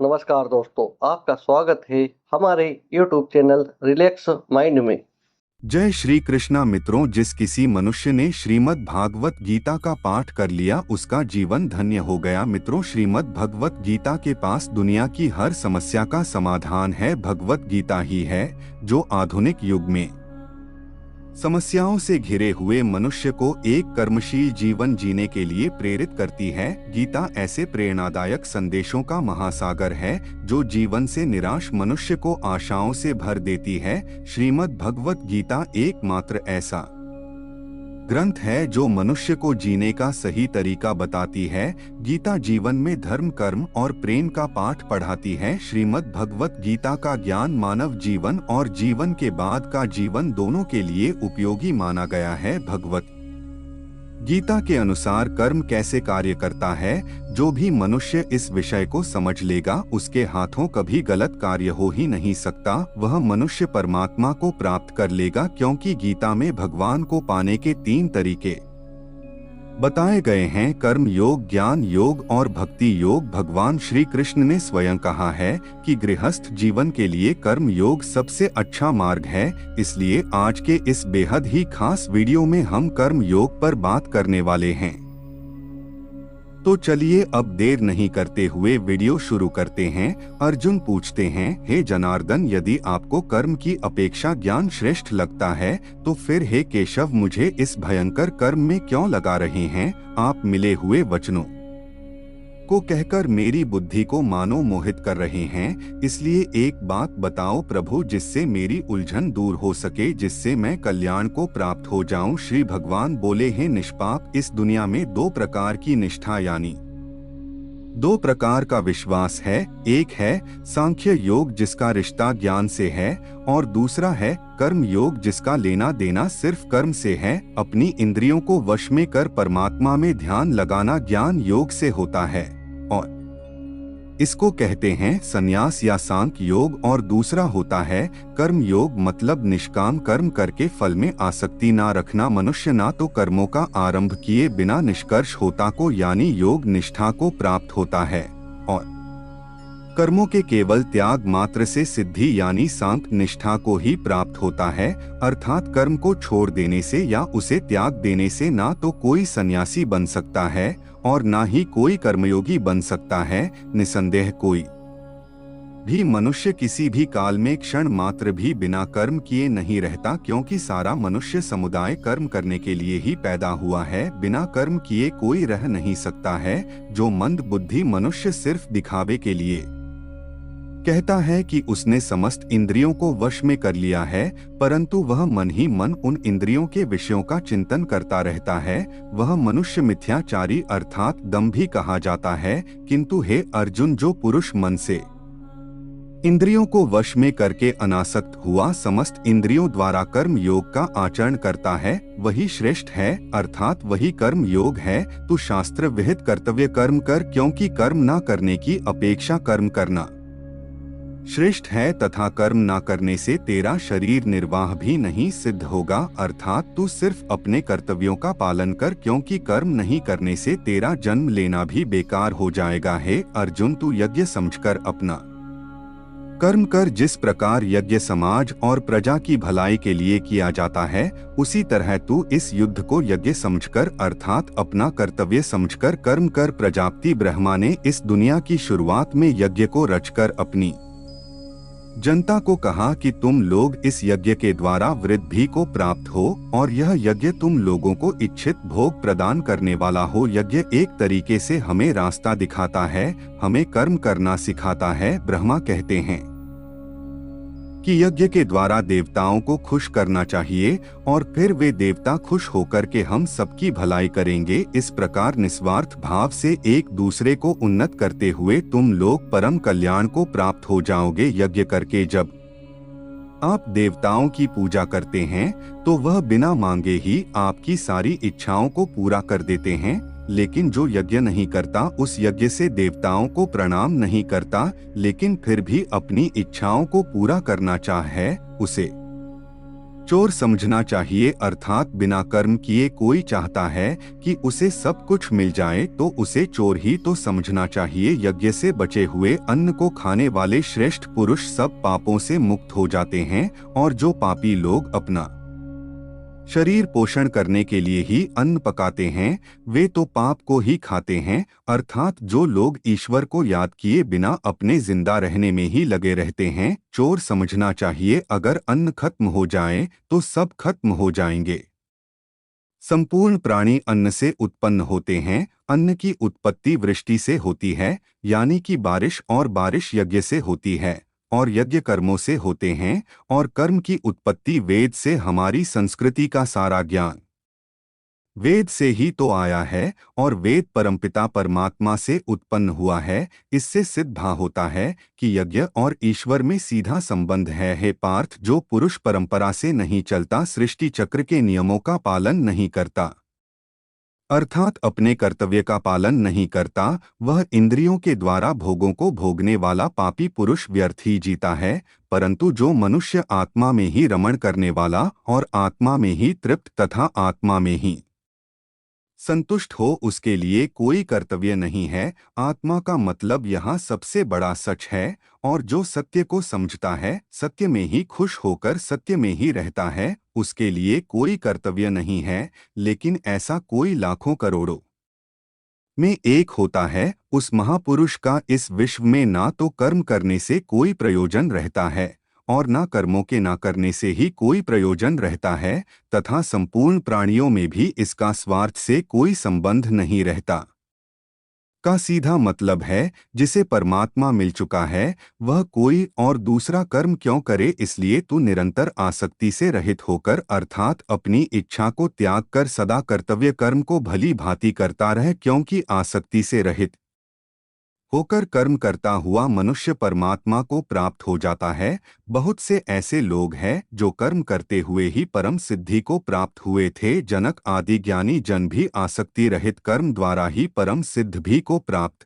नमस्कार दोस्तों, आपका स्वागत है हमारे YouTube चैनल रिलैक्स माइंड में। जय श्री कृष्णा मित्रों। जिस किसी मनुष्य ने श्रीमद् भागवत गीता का पाठ कर लिया उसका जीवन धन्य हो गया। मित्रों, श्रीमद् भगवत गीता के पास दुनिया की हर समस्या का समाधान है। भगवत गीता ही है जो आधुनिक युग में समस्याओं से घिरे हुए मनुष्य को एक कर्मशील जीवन जीने के लिए प्रेरित करती है। गीता ऐसे प्रेरणादायक संदेशों का महासागर है जो जीवन से निराश मनुष्य को आशाओं से भर देती है। श्रीमद् भगवत गीता एकमात्र ऐसा ग्रंथ है जो मनुष्य को जीने का सही तरीका बताती है। गीता जीवन में धर्म, कर्म और प्रेम का पाठ पढ़ाती है। श्रीमद् भगवत गीता का ज्ञान मानव जीवन और जीवन के बाद का जीवन दोनों के लिए उपयोगी माना गया है। भगवत गीता के अनुसार कर्म कैसे कार्य करता है, जो भी मनुष्य इस विषय को समझ लेगा उसके हाथों कभी गलत कार्य हो ही नहीं सकता। वह मनुष्य परमात्मा को प्राप्त कर लेगा, क्योंकि गीता में भगवान को पाने के 3 तरीके बताए गए हैं: कर्म योग, ज्ञान योग और भक्ति योग। भगवान श्री कृष्ण ने स्वयं कहा है कि गृहस्थ जीवन के लिए कर्म योग सबसे अच्छा मार्ग है। इसलिए आज के इस बेहद ही खास वीडियो में हम कर्म योग पर बात करने वाले हैं। तो चलिए अब देर नहीं करते हुए वीडियो शुरू करते हैं। अर्जुन पूछते हैं, हे जनार्दन, यदि आपको कर्म की अपेक्षा ज्ञान श्रेष्ठ लगता है तो फिर हे केशव मुझे इस भयंकर कर्म में क्यों लगा रहे हैं? आप मिले हुए वचनों को कहकर मेरी बुद्धि को मानो मोहित कर रहे हैं। इसलिए एक बात बताओ प्रभु, जिससे मेरी उलझन दूर हो सके, जिससे मैं कल्याण को प्राप्त हो जाऊं। श्री भगवान बोले हैं, निष्पाप इस दुनिया में 2 प्रकार की निष्ठा यानी 2 प्रकार का विश्वास है। एक है सांख्य योग जिसका रिश्ता ज्ञान से है, और दूसरा है कर्म योग जिसका लेना देना सिर्फ कर्म से है। अपनी इंद्रियों को वश में कर परमात्मा में ध्यान लगाना ज्ञान योग से होता है, और इसको कहते हैं संन्यास या सांख्य योग। और दूसरा होता है कर्म योग, मतलब निष्काम कर्म करके फल में आसक्ति ना रखना। मनुष्य ना तो कर्मों का आरंभ किए बिना निष्कर्ष होता को यानी योग निष्ठा को प्राप्त होता है, और कर्मों के केवल त्याग मात्र से सिद्धि यानी सांख्य निष्ठा को ही प्राप्त होता है। अर्थात कर्म को छोड़ देने से या उसे त्याग देने से ना तो कोई सन्यासी बन सकता है और ना ही कोई कर्मयोगी बन सकता है। निसंदेह कोई भी मनुष्य किसी भी काल में क्षण मात्र भी बिना कर्म किए नहीं रहता, क्योंकि सारा मनुष्य समुदाय कर्म करने के लिए ही पैदा हुआ है। बिना कर्म किए कोई रह नहीं सकता है। जो मंद बुद्धि मनुष्य सिर्फ दिखावे के लिए कहता है कि उसने समस्त इंद्रियों को वश में कर लिया है, परंतु वह मन ही मन उन इंद्रियों के विषयों का चिंतन करता रहता है, वह मनुष्य मिथ्याचारी अर्थात दंभी कहा जाता है। किंतु हे अर्जुन, जो पुरुष मन से इंद्रियों को वश में करके अनासक्त हुआ समस्त इंद्रियों द्वारा कर्म योग का आचरण करता है, वही श्रेष्ठ है, अर्थात वही कर्म योग है। तू शास्त्र विहित कर्तव्य कर्म कर, क्योंकि कर्म ना करने की अपेक्षा कर्म करना श्रेष्ठ है, तथा कर्म ना करने से तेरा शरीर निर्वाह भी नहीं सिद्ध होगा। अर्थात तू सिर्फ अपने कर्तव्यों का पालन कर, क्योंकि कर्म नहीं करने से तेरा जन्म लेना भी बेकार हो जाएगा। हे अर्जुन, तू यज्ञ समझकर अपना कर्म कर। जिस प्रकार यज्ञ समाज और प्रजा की भलाई के लिए किया जाता है, उसी तरह तू इस युद्ध को यज्ञ समझकर अर्थात अपना कर्तव्य समझकर कर्म कर। प्रजापति ब्रह्मा ने इस दुनिया की शुरुआत में यज्ञ को रचकर अपनी जनता को कहा कि तुम लोग इस यज्ञ के द्वारा वृद्धि को प्राप्त हो, और यह यज्ञ तुम लोगों को इच्छित भोग प्रदान करने वाला हो। यज्ञ एक तरीके से हमें रास्ता दिखाता है, हमें कर्म करना सिखाता है। ब्रह्मा कहते हैं कि यज्ञ के द्वारा देवताओं को खुश करना चाहिए, और फिर वे देवता खुश होकर के हम सबकी भलाई करेंगे। इस प्रकार निस्वार्थ भाव से एक दूसरे को उन्नत करते हुए तुम लोग परम कल्याण को प्राप्त हो जाओगे। यज्ञ करके जब आप देवताओं की पूजा करते हैं तो वह बिना मांगे ही आपकी सारी इच्छाओं को पूरा कर देते हैं, लेकिन जो यज्ञ नहीं करता उस यज्ञ से देवताओं को प्रणाम नहीं करता, लेकिन फिर भी अपनी इच्छाओं को पूरा करना चाहे, उसे चोर समझना चाहिए अर्थात बिना कर्म किए कोई चाहता है कि उसे सब कुछ मिल जाए तो उसे चोर ही तो समझना चाहिए। यज्ञ से बचे हुए अन्न को खाने वाले श्रेष्ठ पुरुष सब पापों से मुक्त हो जाते हैं, और जो पापी लोग अपना शरीर पोषण करने के लिए ही अन्न पकाते हैं वे तो पाप को ही खाते हैं। अर्थात जो लोग ईश्वर को याद किए बिना अपने जिंदा रहने में ही लगे रहते हैं, चोर समझना चाहिए अगर अन्न खत्म हो जाए तो सब खत्म हो जाएंगे। संपूर्ण प्राणी अन्न से उत्पन्न होते हैं। अन्न की उत्पत्ति वृष्टि से होती है, यानी कि बारिश, और बारिश यज्ञ से होती है, और यज्ञ कर्मों से होते हैं, और कर्म की उत्पत्ति वेद से। हमारी संस्कृति का सारा ज्ञान वेद से ही तो आया है, और वेद परमपिता परमात्मा से उत्पन्न हुआ है। इससे सिद्ध होता है कि यज्ञ और ईश्वर में सीधा संबंध है। हे पार्थ, जो पुरुष परंपरा से नहीं चलता, सृष्टि चक्र के नियमों का पालन नहीं करता, अर्थात अपने कर्तव्य का पालन नहीं करता, वह इंद्रियों के द्वारा भोगों को भोगने वाला पापी पुरुष व्यर्थ ही जीता है। परंतु जो मनुष्य आत्मा में ही रमण करने वाला और आत्मा में ही तृप्त तथा आत्मा में ही संतुष्ट हो, उसके लिए कोई कर्तव्य नहीं है। आत्मा का मतलब यहाँ सबसे बड़ा सच है, और जो सत्य को समझता है, सत्य में ही खुश होकर सत्य में ही रहता है, उसके लिए कोई कर्तव्य नहीं है। लेकिन ऐसा कोई लाखों करोड़ों में एक होता है। उस महापुरुष का इस विश्व में ना तो कर्म करने से कोई प्रयोजन रहता है, और ना कर्मों के ना करने से ही कोई प्रयोजन रहता है, तथा संपूर्ण प्राणियों में भी इसका स्वार्थ से कोई संबंध नहीं रहता। का सीधा मतलब है, जिसे परमात्मा मिल चुका है वह कोई और दूसरा कर्म क्यों करे। इसलिए तू निरंतर आसक्ति से रहित होकर, अर्थात अपनी इच्छा को त्याग कर सदा कर्तव्य कर्म को भली भांति करता रह, क्योंकि आसक्ति से रहित होकर कर्म करता हुआ मनुष्य परमात्मा को प्राप्त हो जाता है। बहुत से ऐसे लोग हैं जो कर्म करते हुए ही परम सिद्धि को प्राप्त हुए थे। जनक आदि ज्ञानी जन भी आसक्ति रहित कर्म द्वारा ही परम सिद्ध भी को प्राप्त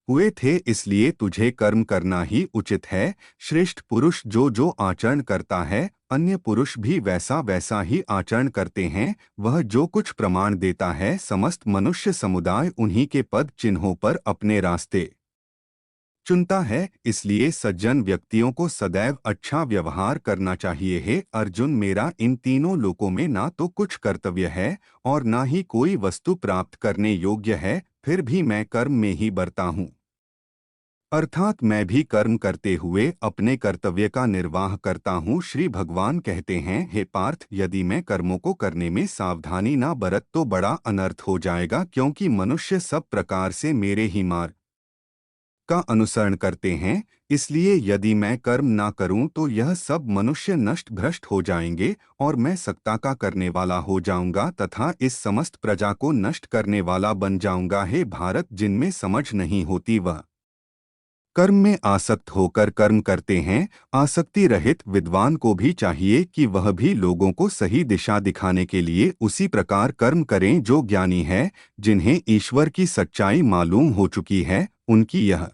हुए थे। इसलिए तुझे कर्म करना ही उचित है। श्रेष्ठ पुरुष जो जो आचरण करता है, अन्य पुरुष भी वैसा वैसा ही आचरण करते हैं। वह जो कुछ प्रमाण देता है, समस्त मनुष्य समुदाय उन्हीं के पद चिन्हों पर अपने रास्ते चुनता है। इसलिए सज्जन व्यक्तियों को सदैव अच्छा व्यवहार करना चाहिए। हे अर्जुन, मेरा इन तीनों लोकों में ना तो कुछ कर्तव्य है और ना ही कोई वस्तु प्राप्त करने योग्य है, फिर भी मैं कर्म में ही बरता हूँ, अर्थात मैं भी कर्म करते हुए अपने कर्तव्य का निर्वाह करता हूँ। श्री भगवान कहते हैं, हे पार्थ, यदि मैं कर्मों को करने में सावधानी ना बरत तो बड़ा अनर्थ हो जाएगा, क्योंकि मनुष्य सब प्रकार से मेरे ही मार्ग का अनुसरण करते हैं। इसलिए यदि मैं कर्म ना करूं तो यह सब मनुष्य नष्ट भ्रष्ट हो जाएंगे, और मैं सत्ता का करने वाला हो जाऊंगा तथा इस समस्त प्रजा को नष्ट करने वाला बन जाऊंगा। हे भारत, जिनमें समझ नहीं होती वह कर्म में आसक्त होकर कर्म करते हैं। आसक्ति रहित विद्वान को भी चाहिए कि वह भी लोगों को सही दिशा दिखाने के लिए उसी प्रकार कर्म करें जो ज्ञानी है, जिन्हें ईश्वर की सच्चाई मालूम हो चुकी है। उनकी यह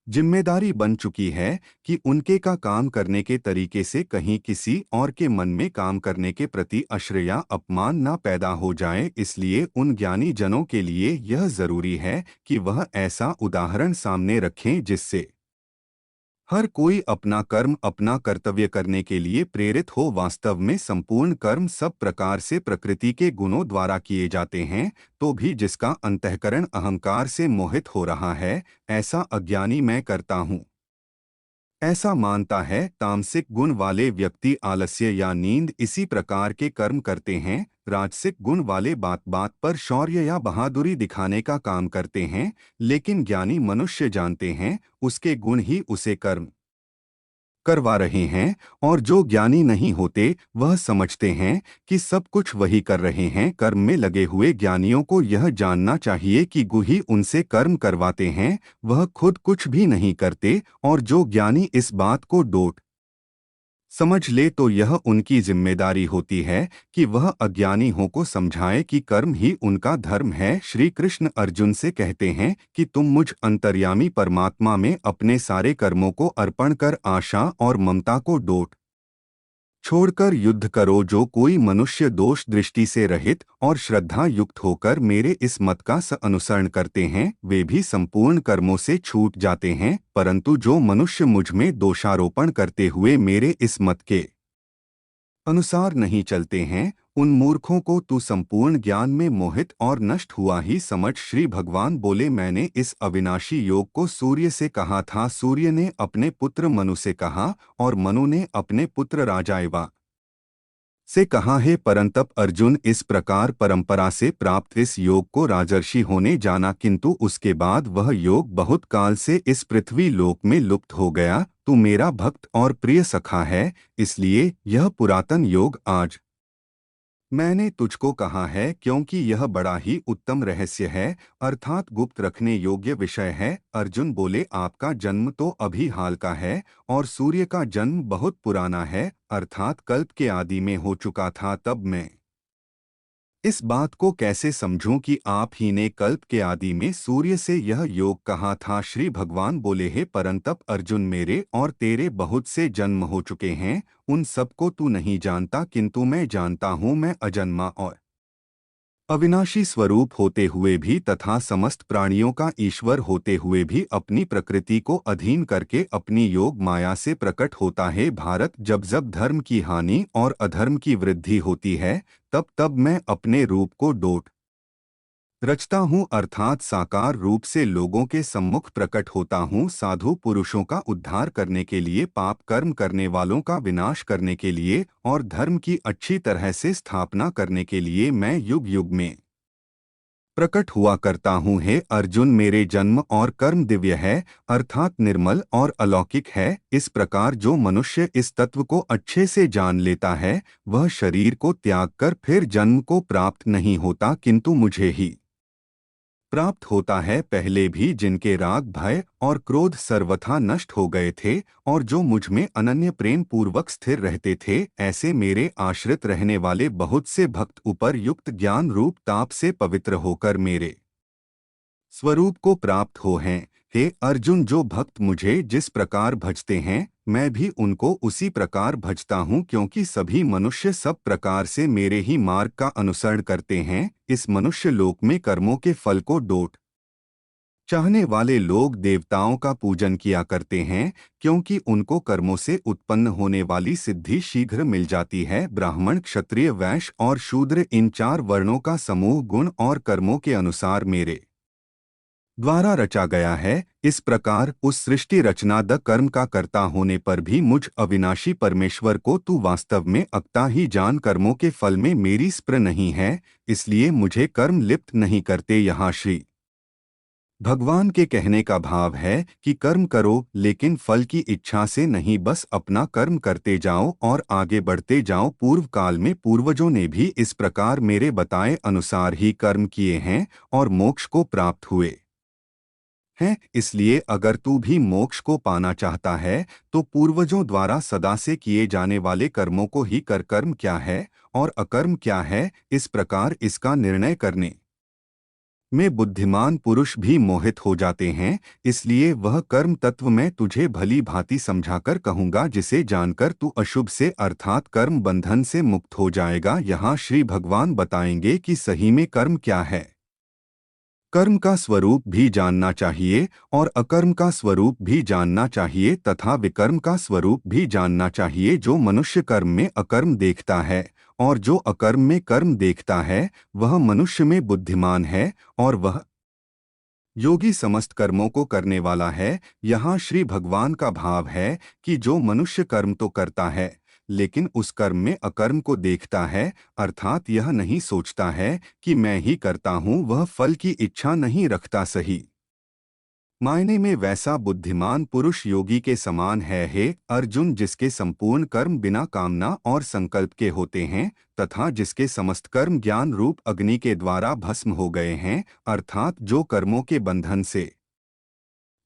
जिम्मेदारी बन चुकी है कि उनके का काम करने के तरीके से कहीं किसी और के मन में काम करने के प्रति आश्चर्य या अपमान न पैदा हो जाए। इसलिए उन ज्ञानी जनों के लिए यह जरूरी है कि वह ऐसा उदाहरण सामने रखें जिससे हर कोई अपना कर्म अपना कर्तव्य करने के लिए प्रेरित हो। वास्तव में संपूर्ण कर्म सब प्रकार से प्रकृति के गुणों द्वारा किए जाते हैं, तो भी जिसका अंतःकरण अहंकार से मोहित हो रहा है, ऐसा अज्ञानी मैं करता हूँ ऐसा मानता है। तामसिक गुण वाले व्यक्ति आलस्य या नींद इसी प्रकार के कर्म करते हैं। राजसिक गुण वाले बात बात पर शौर्य या बहादुरी दिखाने का काम करते हैं। लेकिन ज्ञानी मनुष्य जानते हैं उसके गुण ही उसे कर्म करवा रहे हैं, और जो ज्ञानी नहीं होते वह समझते हैं कि सब कुछ वही कर रहे हैं। कर्म में लगे हुए ज्ञानियों को यह जानना चाहिए कि गुरु ही उनसे कर्म करवाते हैं, वह खुद कुछ भी नहीं करते। और जो ज्ञानी इस बात को डोट समझ ले तो यह उनकी जिम्मेदारी होती है कि वह अज्ञानियों को समझाए कि कर्म ही उनका धर्म है। श्री कृष्ण अर्जुन से कहते हैं कि तुम मुझ अंतर्यामी परमात्मा में अपने सारे कर्मों को अर्पण कर आशा और ममता को डोट छोड़कर युद्ध करो। जो कोई मनुष्य दोष दृष्टि से रहित और श्रद्धा युक्त होकर मेरे इस मत का अनुसरण करते हैं वे भी संपूर्ण कर्मों से छूट जाते हैं, परंतु जो मनुष्य मुझ में दोषारोपण करते हुए मेरे इस मत के अनुसार नहीं चलते हैं उन मूर्खों को तू संपूर्ण ज्ञान में मोहित और नष्ट हुआ ही समझ। श्री भगवान बोले, मैंने इस अविनाशी योग को सूर्य से कहा था, सूर्य ने अपने पुत्र मनु से कहा और मनु ने अपने पुत्र राजायवा से कहा है। परंतप अर्जुन, इस प्रकार परंपरा से प्राप्त इस योग को राजर्षि होने जाना, किंतु उसके बाद वह योग बहुत काल से इस पृथ्वी लोक में लुप्त हो गया। तू मेरा भक्त और प्रिय सखा है, इसलिए यह पुरातन योग आज मैंने तुझको कहा है, क्योंकि यह बड़ा ही उत्तम रहस्य है, अर्थात गुप्त रखने योग्य विषय है। अर्जुन बोले, आपका जन्म तो अभी हाल का है और सूर्य का जन्म बहुत पुराना है, अर्थात कल्प के आदि में हो चुका था। तब मैं इस बात को कैसे समझूं कि आप ही ने कल्प के आदि में सूर्य से यह योग कहा था। श्री भगवान बोले, हे परंतप अर्जुन, मेरे और तेरे बहुत से जन्म हो चुके हैं, उन सबको तू नहीं जानता, किंतु मैं जानता हूँ। मैं अजन्मा और अविनाशी स्वरूप होते हुए भी तथा समस्त प्राणियों का ईश्वर होते हुए भी अपनी प्रकृति को अधीन करके अपनी योग माया से प्रकट होता है। भारत, जब जब धर्म की हानि और अधर्म की वृद्धि होती है तब तब मैं अपने रूप को डोट रचता हूँ, अर्थात साकार रूप से लोगों के सम्मुख प्रकट होता हूँ। साधु पुरुषों का उद्धार करने के लिए, पाप कर्म करने वालों का विनाश करने के लिए और धर्म की अच्छी तरह से स्थापना करने के लिए मैं युग युग में प्रकट हुआ करता हूँ। हे अर्जुन, मेरे जन्म और कर्म दिव्य है, अर्थात निर्मल और अलौकिक है। इस प्रकार जो मनुष्य इस तत्व को अच्छे से जान लेता है वह शरीर को त्याग कर फिर जन्म को प्राप्त नहीं होता, किंतु मुझे ही प्राप्त होता है। पहले भी जिनके राग, भय और क्रोध सर्वथा नष्ट हो गए थे और जो मुझ में अनन्य प्रेम पूर्वक स्थिर रहते थे, ऐसे मेरे आश्रित रहने वाले बहुत से भक्त ऊपर युक्त ज्ञान रूप ताप से पवित्र होकर मेरे स्वरूप को प्राप्त हो हैं। हे अर्जुन, जो भक्त मुझे जिस प्रकार भजते हैं मैं भी उनको उसी प्रकार भजता हूँ, क्योंकि सभी मनुष्य सब प्रकार से मेरे ही मार्ग का अनुसरण करते हैं। इस मनुष्य लोक में कर्मों के फल को डोट चाहने वाले लोग देवताओं का पूजन किया करते हैं, क्योंकि उनको कर्मों से उत्पन्न होने वाली सिद्धि शीघ्र मिल जाती है। ब्राह्मण, क्षत्रिय, वैश्य और शूद्र, इन चार वर्णों का समूह गुण और कर्मों के अनुसार मेरे द्वारा रचा गया है। इस प्रकार उस सृष्टि रचना द कर्म का कर्ता होने पर भी मुझ अविनाशी परमेश्वर को तू वास्तव में अक्ता ही जान। कर्मों के फल में मेरी स्पृह नहीं है, इसलिए मुझे कर्म लिप्त नहीं करते। यहाँ श्री भगवान के कहने का भाव है कि कर्म करो लेकिन फल की इच्छा से नहीं, बस अपना कर्म करते जाओ और आगे बढ़ते जाओ। पूर्व काल में पूर्वजों ने भी इस प्रकार मेरे बताए अनुसार ही कर्म किए हैं और मोक्ष को प्राप्त हुए हैं। इसलिए अगर तू भी मोक्ष को पाना चाहता है तो पूर्वजों द्वारा सदा से किए जाने वाले कर्मों को ही कर। कर्म क्या है और अकर्म क्या है, इस प्रकार इसका निर्णय करने में बुद्धिमान पुरुष भी मोहित हो जाते हैं। इसलिए वह कर्म तत्व मैं तुझे भली भांति समझाकर कहूँगा, जिसे जानकर तू अशुभ से अर्थात कर्म बंधन से मुक्त हो जाएगा। यहाँ श्री भगवान बताएंगे कि सही में कर्म क्या है। कर्म का स्वरूप भी जानना चाहिए और अकर्म का स्वरूप भी जानना चाहिए तथा विकर्म का स्वरूप भी जानना चाहिए। जो मनुष्य कर्म में अकर्म देखता है और जो अकर्म में कर्म देखता है वह मनुष्य में बुद्धिमान है और वह योगी समस्त कर्मों को करने वाला है। यहाँ श्री भगवान का भाव है कि जो मनुष्य कर्म तो करता है लेकिन उस कर्म में अकर्म को देखता है, अर्थात यह नहीं सोचता है कि मैं ही करता हूँ, वह फल की इच्छा नहीं रखता। सही मायने में वैसा बुद्धिमान पुरुष योगी के समान है। हे अर्जुन, जिसके संपूर्ण कर्म बिना कामना और संकल्प के होते हैं तथा जिसके समस्त कर्म ज्ञान रूप अग्नि के द्वारा भस्म हो गए हैं, अर्थात जो कर्मों के बंधन से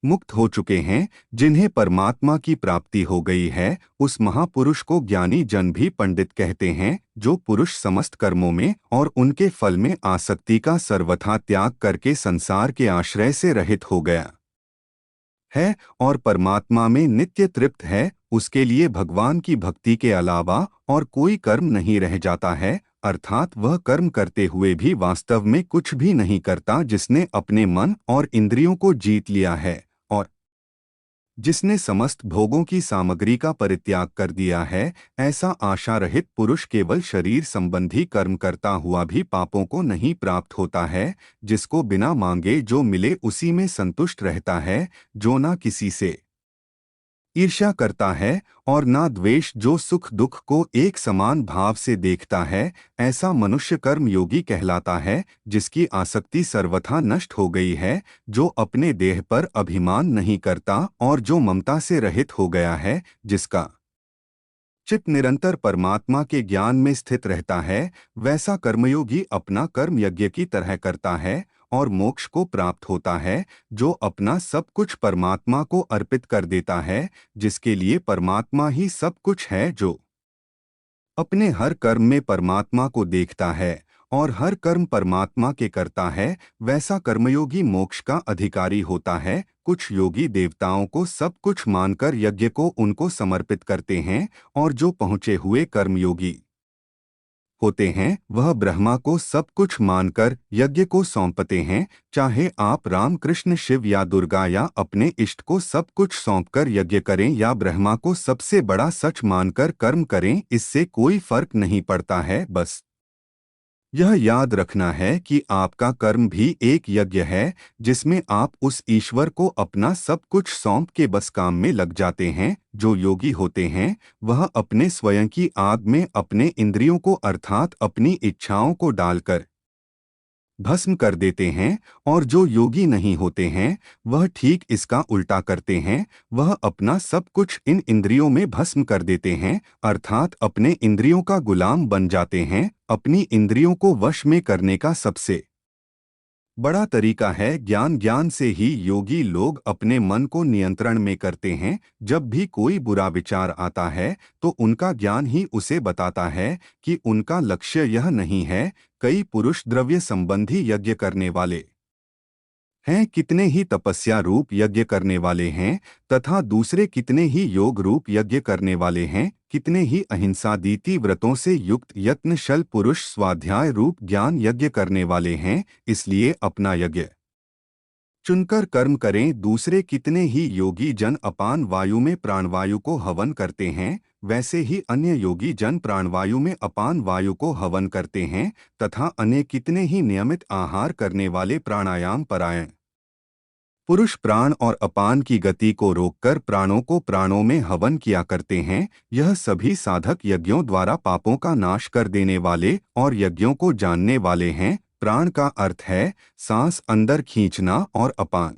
मुक्त हो चुके हैं, जिन्हें परमात्मा की प्राप्ति हो गई है, उस महापुरुष को ज्ञानी जन भी पंडित कहते हैं। जो पुरुष समस्त कर्मों में और उनके फल में आसक्ति का सर्वथा त्याग करके संसार के आश्रय से रहित हो गया है और परमात्मा में नित्य तृप्त है, उसके लिए भगवान की भक्ति के अलावा और कोई कर्म नहीं रह जाता है, अर्थात वह कर्म करते हुए भी वास्तव में कुछ भी नहीं करता जिसने अपने मन और इंद्रियों को जीत लिया है और जिसने समस्त भोगों की सामग्री का परित्याग कर दिया है। ऐसा आशा रहित पुरुष केवल शरीर संबंधी कर्म करता हुआ भी पापों को नहीं प्राप्त होता है, जिसको बिना मांगे जो मिले उसी में संतुष्ट रहता है, जो ना किसी से ईर्ष्या करता है और ना द्वेष, जो सुख दुख को एक समान भाव से देखता है। ऐसा मनुष्य कर्म योगी कहलाता है, जिसकी आसक्ति सर्वथा नष्ट हो गई है, जो अपने देह पर अभिमान नहीं करता और जो ममता से रहित हो गया है, जिसका चित्त निरंतर परमात्मा के ज्ञान में स्थित रहता है। वैसा कर्मयोगी अपना कर्म यज्ञ की तरह करता है और मोक्ष को प्राप्त होता है, जो अपना सब कुछ परमात्मा को अर्पित कर देता है, जिसके लिए परमात्मा ही सब कुछ है, जो अपने हर कर्म में परमात्मा को देखता है और हर कर्म परमात्मा के करता है। वैसा कर्मयोगी मोक्ष का अधिकारी होता है। कुछ योगी देवताओं को सब कुछ मानकर यज्ञ को उनको समर्पित करते हैं और जो पहुँचे हुए कर्मयोगी होते हैं वह ब्रह्मा को सब कुछ मानकर यज्ञ को सौंपते हैं। चाहे आप राम कृष्ण शिव या दुर्गा या अपने इष्ट को सब कुछ सौंपकर यज्ञ करें या ब्रह्मा को सबसे बड़ा सच मानकर कर्म करें, इससे कोई फर्क नहीं पड़ता है। बस यह याद रखना है कि आपका कर्म भी एक यज्ञ है, जिसमें आप उस ईश्वर को अपना सब कुछ सौंप के बस काम में लग जाते हैं। जो योगी होते हैं वह अपने स्वयं की आग में अपने इंद्रियों को अर्थात अपनी इच्छाओं को डालकर भस्म कर देते हैं, और जो योगी नहीं होते हैं वह ठीक इसका उल्टा करते हैं। वह अपना सब कुछ इन इंद्रियों में भस्म कर देते हैं, अर्थात अपने इंद्रियों का गुलाम बन जाते हैं। अपनी इंद्रियों को वश में करने का सबसे बड़ा तरीका है ज्ञान। ज्ञान से ही योगी लोग अपने मन को नियंत्रण में करते हैं। जब भी कोई बुरा विचार आता है तो उनका ज्ञान ही उसे बताता है कि उनका लक्ष्य यह नहीं है। कई पुरुष द्रव्य संबंधी यज्ञ करने वाले हैं, कितने ही तपस्या रूप यज्ञ करने वाले हैं, तथा दूसरे कितने ही योग रूप यज्ञ करने वाले हैं। कितने ही अहिंसादीति व्रतों से युक्त यत्नशल पुरुष स्वाध्याय रूप ज्ञान यज्ञ करने वाले हैं। इसलिए अपना यज्ञ चुनकर कर्म करें। दूसरे कितने ही योगी जन अपान वायु में प्राणवायु को हवन करते हैं, वैसे ही अन्य योगी जन प्राणवायु में अपान वायु को हवन करते हैं, तथा अन्य कितने ही नियमित आहार करने वाले प्राणायाम परायण पुरुष प्राण और अपान की गति को रोककर प्राणों को प्राणों में हवन किया करते हैं। यह सभी साधक यज्ञों द्वारा पापों का नाश कर देने वाले और यज्ञों को जानने वाले हैं। प्राण का अर्थ है सांस अंदर खींचना और अपान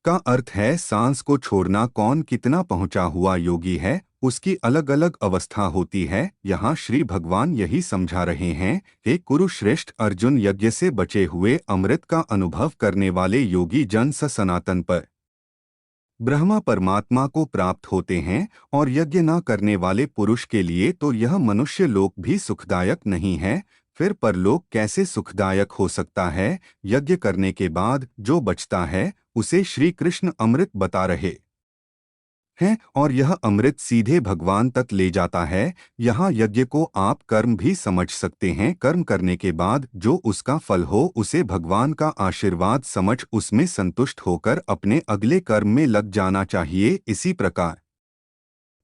का अर्थ है सांस को छोड़ना। कौन कितना पहुंचा हुआ योगी है उसकी अलग अलग अवस्था होती है। यहाँ श्री भगवान यही समझा रहे हैं। हे कुरुश्रेष्ठ अर्जुन, यज्ञ से बचे हुए अमृत का अनुभव करने वाले योगी जन सनातन पर ब्रह्मा परमात्मा को प्राप्त होते हैं, और यज्ञ न करने वाले पुरुष के लिए तो यह मनुष्य लोक भी सुखदायक नहीं है। फिर परलोक कैसे सुखदायक हो सकता है? यज्ञ करने के बाद जो बचता है उसे श्री कृष्ण अमृत बता रहे हैं, और यह अमृत सीधे भगवान तक ले जाता है। यहाँ यज्ञ को आप कर्म भी समझ सकते हैं। कर्म करने के बाद जो उसका फल हो उसे भगवान का आशीर्वाद समझ उसमें संतुष्ट होकर अपने अगले कर्म में लग जाना चाहिए। इसी प्रकार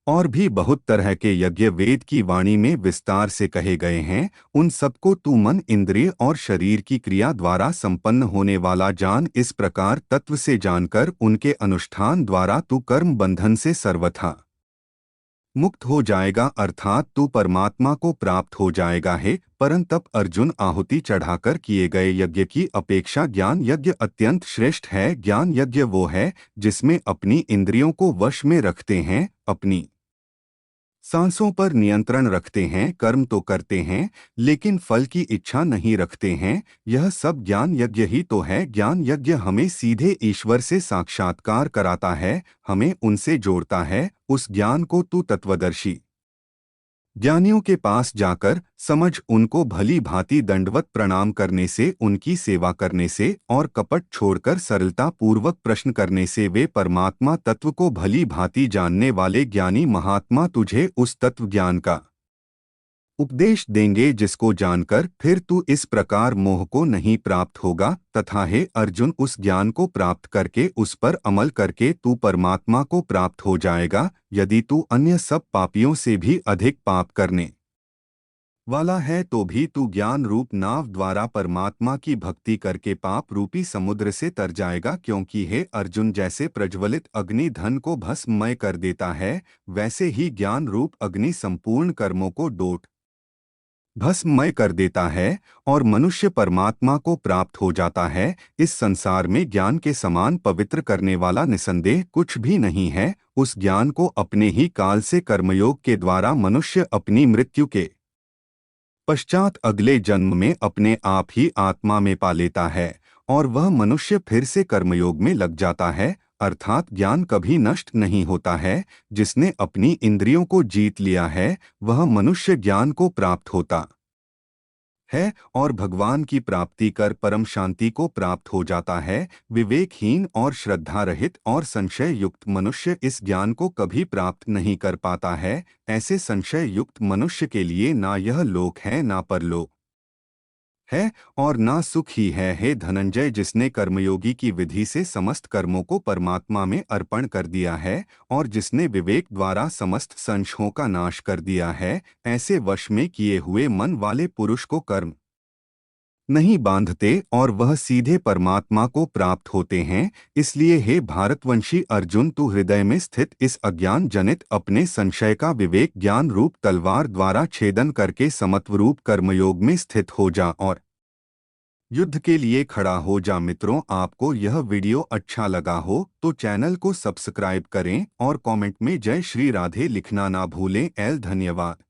और भी बहुत तरह के यज्ञ वेद की वाणी में विस्तार से कहे गए हैं। उन सबको तू मन, इंद्रिय और शरीर की क्रिया द्वारा संपन्न होने वाला जान। इस प्रकार तत्व से जानकर उनके अनुष्ठान द्वारा तू कर्म बंधन से सर्वथा मुक्त हो जाएगा, अर्थात तू परमात्मा को प्राप्त हो जाएगा। है परंतप अर्जुन, आहुति चढ़ाकर किए गए यज्ञ की अपेक्षा ज्ञान यज्ञ अत्यंत श्रेष्ठ है। ज्ञान यज्ञ वो है जिसमें अपनी इंद्रियों को वश में रखते हैं, अपनी सांसों पर नियंत्रण रखते हैं, कर्म तो करते हैं लेकिन फल की इच्छा नहीं रखते हैं। यह सब ज्ञान यज्ञ ही तो है। ज्ञान यज्ञ हमें सीधे ईश्वर से साक्षात्कार कराता है, हमें उनसे जोड़ता है। उस ज्ञान को तू तत्वदर्शी ज्ञानियों के पास जाकर समझ उनको भली भांति दंडवत प्रणाम करने से, उनकी सेवा करने से और कपट छोड़कर सरलता पूर्वक प्रश्न करने से वे परमात्मा तत्व को भली भांति जानने वाले ज्ञानी महात्मा तुझे उस तत्व ज्ञान का उपदेश देंगे जिसको जानकर फिर तू इस प्रकार मोह को नहीं प्राप्त होगा, तथा हे अर्जुन उस ज्ञान को प्राप्त करके उस पर अमल करके तू परमात्मा को प्राप्त हो जाएगा। यदि तू अन्य सब पापियों से भी अधिक पाप करने वाला है तो भी तू ज्ञान रूप नाव द्वारा परमात्मा की भक्ति करके पाप रूपी समुद्र से तर जाएगा, क्योंकि हे अर्जुन जैसे प्रज्वलित अग्नि धन को भस्ममय कर देता है, वैसे ही ज्ञान रूप अग्नि संपूर्ण कर्मों को डोट भस्ममय कर देता है और मनुष्य परमात्मा को प्राप्त हो जाता है। इस संसार में ज्ञान के समान पवित्र करने वाला निसंदेह कुछ भी नहीं है। उस ज्ञान को अपने ही काल से कर्मयोग के द्वारा मनुष्य अपनी मृत्यु के पश्चात अगले जन्म में अपने आप ही आत्मा में पा लेता है और वह मनुष्य फिर से कर्मयोग में लग जाता है। अर्थात ज्ञान कभी नष्ट नहीं होता है। जिसने अपनी इंद्रियों को जीत लिया है वह मनुष्य ज्ञान को प्राप्त होता है और भगवान की प्राप्ति कर परम शांति को प्राप्त हो जाता है। विवेकहीन और श्रद्धा रहित और संशय युक्त मनुष्य इस ज्ञान को कभी प्राप्त नहीं कर पाता है। ऐसे संशय युक्त मनुष्य के लिए ना यह लोक है ना परलोक है और ना सुख ही है। हे धनंजय, जिसने कर्मयोगी की विधि से समस्त कर्मों को परमात्मा में अर्पण कर दिया है और जिसने विवेक द्वारा समस्त संशयों का नाश कर दिया है, ऐसे वश में किए हुए मन वाले पुरुष को कर्म नहीं बांधते और वह सीधे परमात्मा को प्राप्त होते हैं। इसलिए हे भारतवंशी अर्जुन, तू हृदय में स्थित इस अज्ञान जनित अपने संशय का विवेक ज्ञान रूप तलवार द्वारा छेदन करके समत्वरूप कर्मयोग में स्थित हो जा और युद्ध के लिए खड़ा हो जा। मित्रों, आपको यह वीडियो अच्छा लगा हो तो चैनल को सब्सक्राइब करें और कमेंट में जय श्री राधे लिखना ना भूलें। धन्यवाद।